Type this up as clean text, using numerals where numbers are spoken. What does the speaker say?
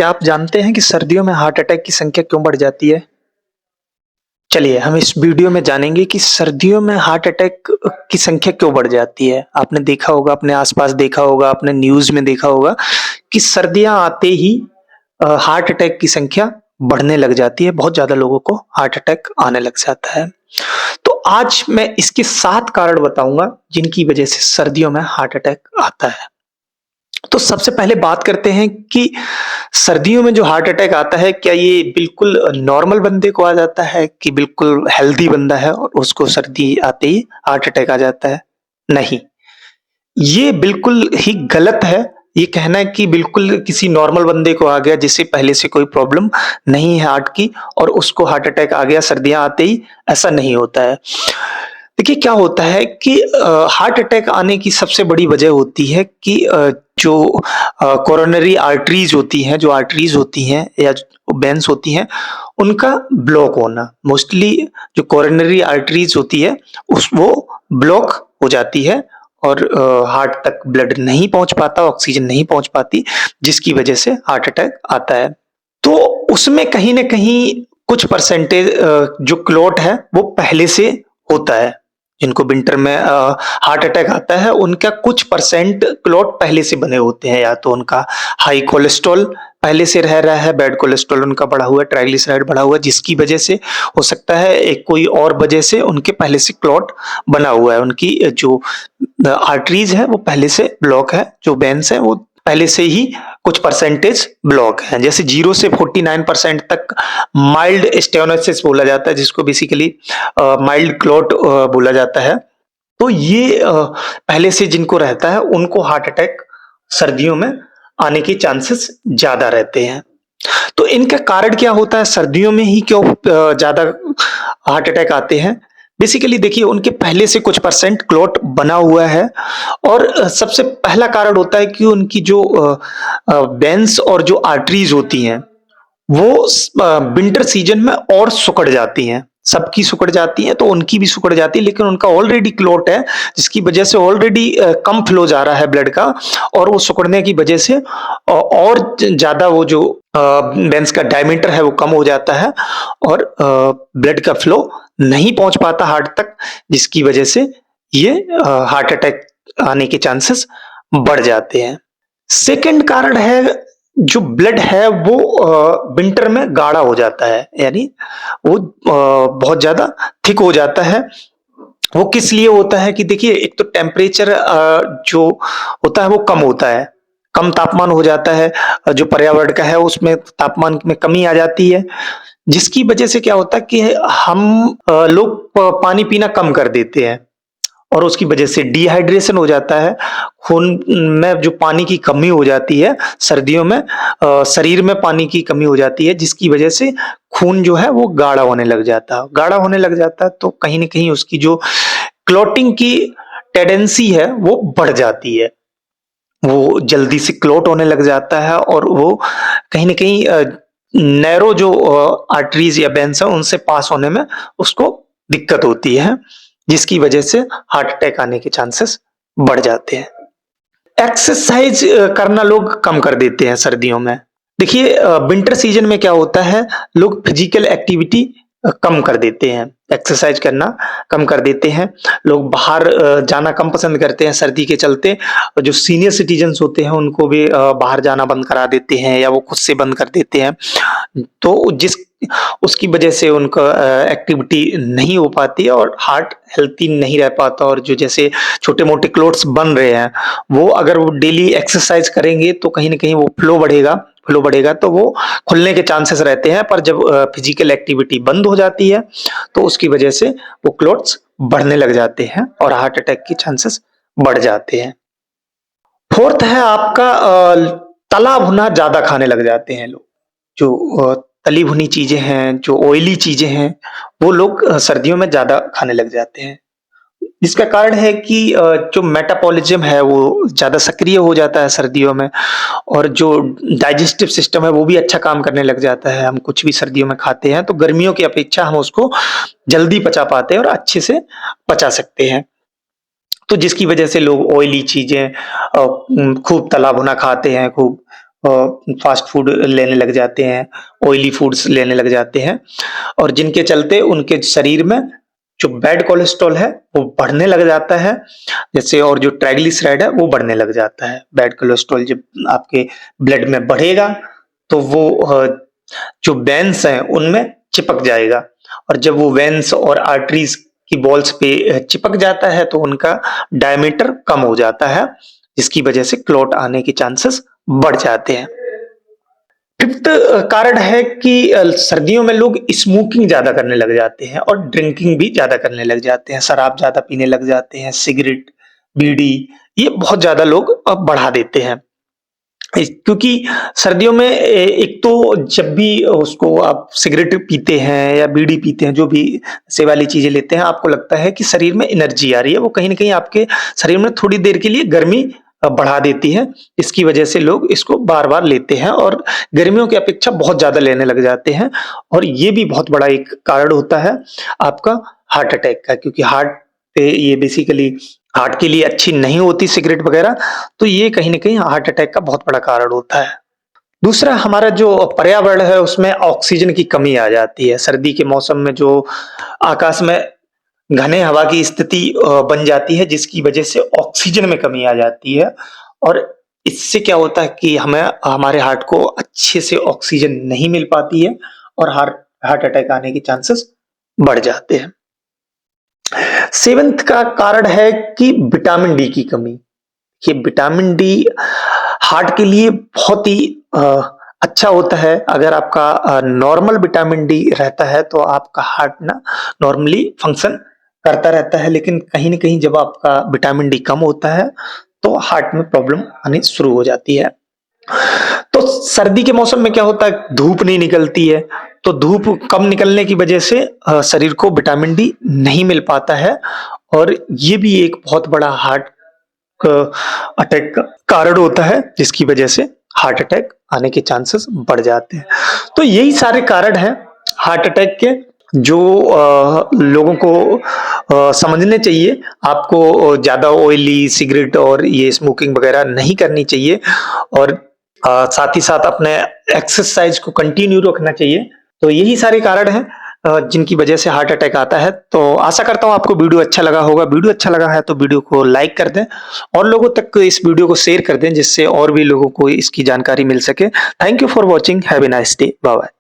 क्या आप जानते हैं कि सर्दियों में हार्ट अटैक की संख्या क्यों बढ़ जाती है? चलिए, हम इस वीडियो में जानेंगे कि सर्दियों में हार्ट अटैक की संख्या क्यों बढ़ जाती है। आपने देखा होगा, अपने आस-पास देखा होगा, आपने न्यूज़ में देखा होगा कि सर्दियाँ आते ही हार्ट अटैक की संख्या बढ़ने लग जाती है। बहुत ज़्यादा लोगों को हार्ट अटैक आने लग जाता है। तो आज मैं इसके 7 कारण बताऊँगा, जिनकी वजह से सर्दियों में हार्ट अटैक आता है। तो सबसे पहले बात करते हैं कि सर्दियों में जो हार्ट अटैक आता है, क्या ये बिल्कुल नॉर्मल बंदे को आ जाता है कि बिल्कुल हेल्दी बंदा है और उसको सर्दी आते ही हार्ट अटैक आ जाता है? नहीं, ये बिल्कुल ही गलत है। ये कहना है कि बिल्कुल किसी नॉर्मल बंदे को आ गया जिसे पहले से कोई प्रॉब्लम नहीं है हार्ट की और उसको हार्ट अटैक आ गया सर्दियाँ आते ही, ऐसा नहीं होता है। देखिए क्या होता है कि हार्ट अटैक आने की सबसे बड़ी वजह होती है कि जो कोरोनरी आर्टरीज़ होती हैं, जो आर्टरीज़ होती हैं या वेन्स होती हैं, उनका ब्लॉक होना। मोस्टली जो कोरोनरी आर्टरीज़ होती है वो ब्लॉक हो जाती है और हार्ट तक ब्लड नहीं पहुँच पाता, ऑक्सीजन नहीं पहुँच पाती, जिसकी वजह से हार्ट अटैक आता है। तो उसमें कहीं न कहीं कुछ परसेंटेज जो क्लॉट है, वो पहले से होता है। जिनको विंटर में हार्ट अटैक आता है, उनका कुछ परसेंट क्लॉट पहले से बने होते हैं, या तो उनका हाई कोलेस्ट्रॉल पहले से रह रहा है, बैड कोलेस्ट्रॉल उनका बढ़ा हुआ है, ट्राइग्लिसराइड बढ़ा हुआ है, जिसकी वजह से हो सकता है एक कोई और वजह से उनके पहले से क्लॉट बना हुआ है। उनकी जो आर्टरीज़ है, वो पहले से ब्लॉक है, जो वेन्स हैं, वो पहले से ही कुछ परसेंटेज ब्लॉक हैं। जैसे 0 से 49% तक माइल्ड स्टेनोसिस बोला जाता है, जिसको बेसिकली माइल्ड क्लॉट बोला जाता है। तो ये पहले से जिनको रहता है, उनको हार्ट अटैक सर्दियों में आने के चांसेस ज़्यादा रहते हैं। तो इनका कारण क्या होता है? सर्दियों में ही क्यों ज़्यादा हार्ट अटैक आते हैं? बेसिकली देखिए, उनके पहले से कुछ परसेंट क्लॉट बना हुआ है और सबसे पहला कारण होता है कि उनकी जो वेन्स और जो आर्टरीज़ होती हैं, वो विंटर सीजन में और सिकुड़ जाती हैं। सबकी सिकुड़ जाती हैं, तो उनकी भी सिकुड़ जाती है, लेकिन उनका ऑलरेडी क्लॉट है, जिसकी वजह से ऑलरेडी कम फ्लो जा रहा है ब्लड का और वो सिकुड़ने की वजह से और ज़्यादा वो जो वेन्स का डायमीटर है, वो कम हो जाता है और ब्लड का फ्लो नहीं पहुँच पाता हार्ट तक, जिसकी वजह से ये हार्ट अटैक आने के चांसेस बढ़ जाते हैं। सेकंड कारण है, जो ब्लड है वो विंटर में गाढ़ा हो जाता है, यानी वो बहुत ज़्यादा थिक हो जाता है। वो किस लिए होता है कि देखिए, एक तो टेम्परेचर जो होता है वो कम होता है, कम तापमान हो जाता है, जो पर्यावरण का है उसमें तापमान में कमी आ जाती है, जिसकी वजह से क्या होता है कि हम लोग पानी पीना कम कर देते हैं और उसकी वजह से डिहाइड्रेशन हो जाता है। खून में जो पानी की कमी हो जाती है सर्दियों में, शरीर में पानी की कमी हो जाती है, जिसकी वजह से खून जो है वो गाढ़ा होने लग जाता है। गाढ़ा होने लग जाता है तो कहीं न कहीं उसकी जो क्लॉटिंग की टेंडेंसी है वो बढ़ जाती है। वो जल्दी से क्लॉट होने लग जाता है और वो कहीं न कहीं नैरो जो आर्टरीज़ या वेन्स हैं, उनसे पास होने में उसको दिक्कत होती है, जिसकी वजह से हार्ट अटैक आने के चांसेस बढ़ जाते हैं। एक्सरसाइज करना लोग कम कर देते हैं सर्दियों में। देखिए, विंटर सीजन में क्या होता है, लोग फिजिकल एक्टिविटी कम कर देते हैं, एक्सरसाइज करना कम कर देते हैं। लोग बाहर जाना कम पसंद करते हैं सर्दी के चलते। जो सीनियर सिटीज़न्स होते हैं, उनको भी बाहर जाना बंद करा देते हैं या वो खुद से बंद कर देते हैं। तो जिस उसकी वजह से उनका एक्टिविटी नहीं हो पाती है और हार्ट हेल्थी नहीं रह पाता, और जो जैसे छोटे-मोटे क्लॉट्स बन रहे हैं, वो अगर वो डेली एक्सरसाइज करेंगे तो कहीं न कहीं वो फ्लो बढ़ेगा तो वो खुलने के चांसेस रहते हैं। पर जब फिजिकल एक्टिविटी बंद हो जाती है, तो उसकी वजह से वो क्लॉट्स बढ़ने लग जाते हैं और हार्ट अटैक के चांसेस बढ़ जाते हैं। फोर्थ है आपका तला भुना ज़्यादा खाने लग जाते हैं लोग। जो तली भुनी चीज़ें हैं, जो ऑयली चीज़ें हैं, वो लोग सर्दियों में ज़्यादा खाने लग जाते हैं। इसका कारण है कि जो मेटाबॉलिज़्म है वो ज़्यादा सक्रिय हो जाता है सर्दियों में और जो डाइजेस्टिव सिस्टम है वो भी अच्छा काम करने लग जाता है। हम कुछ भी सर्दियों में खाते हैं तो गर्मियों की अपेक्षा हम उसको जल्दी पचा पाते हैं और अच्छे से पचा सकते हैं। तो जिसकी वजह से लोग ऑयली चीज़ें खूब तला भुना खाते हैं, खूब फास्ट फूड लेने लग जाते हैं, ऑयली फूड्स लेने लग जाते हैं और जिनके चलते उनके शरीर में जो बैड कोलेस्ट्रॉल है वो बढ़ने लग जाता है। जैसे और जो ट्राइग्लिसराइड है वो बढ़ने लग जाता है। बैड कोलेस्ट्रॉल जब आपके ब्लड में बढ़ेगा तो वो जो वेन्स हैं उनमें चिपक जाएगा और जब वो वेन्स और आर्टरीज की बॉल्स पे चिपक जाता है तो उनका डायमीटर कम हो जाता है, जिसकी वजह से क्लॉट आने के चांसेस बढ़ जाते हैं। फिफ्थ कारण है कि सर्दियों में लोग स्मोकिंग ज्यादा करने लग जाते हैं और ड्रिंकिंग भी ज्यादा करने लग जाते हैं। शराब ज्यादा पीने लग जाते हैं, सिगरेट, बीड़ी ये बहुत ज्यादा लोग बढ़ा देते हैं। क्योंकि सर्दियों में एक तो जब भी उसको आप सिगरेट पीते हैं या बीड़ी पीते हैं, जो भी नशे वाली चीजें लेते हैं, आपको लगता है कि शरीर में एनर्जी आ रही है, वो कहीं ना कहीं आपके शरीर में थोड़ी देर के लिए गर्मी बढ़ा देती है। इसकी वजह से लोग इसको बार बार लेते हैं और गर्मियों की अपेक्षा बहुत ज्यादा लेने लग जाते हैं और ये भी बहुत बड़ा एक कारण होता है आपका हार्ट अटैक का, क्योंकि हार्ट पे ये बेसिकली हार्ट के लिए अच्छी नहीं होती सिगरेट वगैरह, तो ये कहीं न कहीं हार्ट अटैक का बहुत बड़ा कारण होता है। दूसरा हमारा जो पर्यावरण है उसमें ऑक्सीजन की कमी आ जाती है। सर्दी के मौसम में जो आकाश में घने हवा की स्थिति बन जाती है जिसकी वजह से ऑक्सीजन में कमी आ जाती है और इससे क्या होता है कि हमें हमारे हार्ट को अच्छे से ऑक्सीजन नहीं मिल पाती है और हार्ट हार्ट अटैक आने के चांसेस बढ़ जाते हैं। सेवंथ का कारण है कि विटामिन डी की कमी। ये विटामिन डी हार्ट के लिए बहुत ही अच्छा होता है। अगर आपका नॉर्मल विटामिन डी रहता है तो आपका हार्ट ना नॉर्मली फंक्शन करता रहता है, लेकिन कहीं ना कहीं जब आपका विटामिन डी कम होता है तो हार्ट में प्रॉब्लम आनी शुरू हो जाती है। तो सर्दी के मौसम में क्या होता है, धूप नहीं निकलती है, तो धूप कम निकलने की वजह से शरीर को विटामिन डी नहीं मिल पाता है और ये भी एक बहुत बड़ा हार्ट अटैक का कारण होता है, जिसकी वजह से हार्ट अटैक आने के चांसेस बढ़ जाते हैं। तो यही सारे कारण हैं हार्ट अटैक के जो लोगों को समझने चाहिए। आपको ज्यादा ऑयली सिगरेट और ये स्मोकिंग वगैरह नहीं करनी चाहिए और साथ ही साथ अपने एक्सरसाइज को कंटिन्यू रखना चाहिए। तो यही सारे कारण हैं जिनकी वजह से हार्ट अटैक आता है। तो आशा करता हूं आपको वीडियो अच्छा लगा होगा। वीडियो अच्छा लगा है तो वीडियो को लाइक कर दें और लोगों तक इस वीडियो को शेयर कर दें जिससे और भी लोगों को इसकी जानकारी मिल सके। Thank you for watching. Have a nice day. Bye bye.